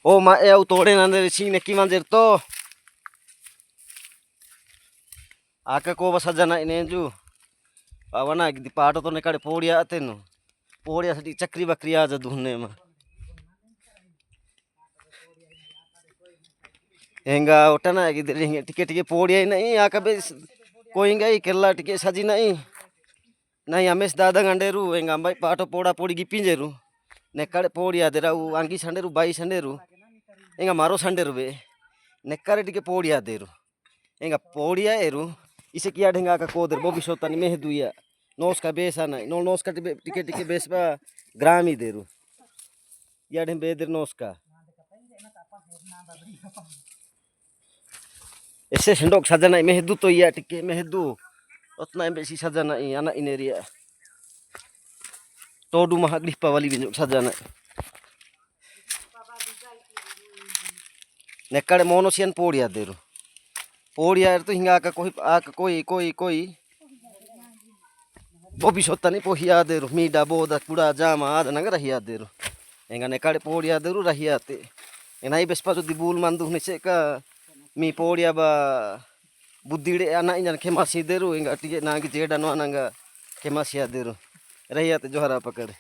Oh ma eu tore nande sine ki manjer to. Aka ko basa jana ini ju. Awana di pato to ne kade podia atenu. Podia sadi चक्री बकरी आ जा ढूंढने में हेंगा उठा ना कि देखेंगे टिके टिके पोड़िया नहीं आका बे कोई गई केरला टिके सजी नहीं नहीं हमें दादा गंडेरू हेंगा भाई पाटो पोड़ा पोड़ी की पिंजेरू नेकाड़े पोड़िया दे रू आंगी संडेरू बाई संडेरू हेंगा मारो संडेरू बे नेकारे टिके पोड़िया देरू हेंगा पोड़िया एरू इसे किया ढेंगा का कोदर बोबी सोता नहीं मेह दुया नोस का बेसा नहीं नो नोस का टिके टिके बेस बा ग्रामी देरू या ढें बेदर नोस का ऐसे संडोक सजना मेहदू तो या टिके मेहदू उतना बेसी सजना anak ini ria todo mahak di pawali binjuk सजना nekade monosian podia deru podia itu hingga ka koi bobi sotani pohia deru mida boda kuda jama ada nanga rahia deru enga nekade podia deru rahia te enai bespa jodi bul mandu nise ka mi podia ba buddhide anak injan khemasi deru enga tike nagi jeda no ananga khemasi deru rahia te johara pakade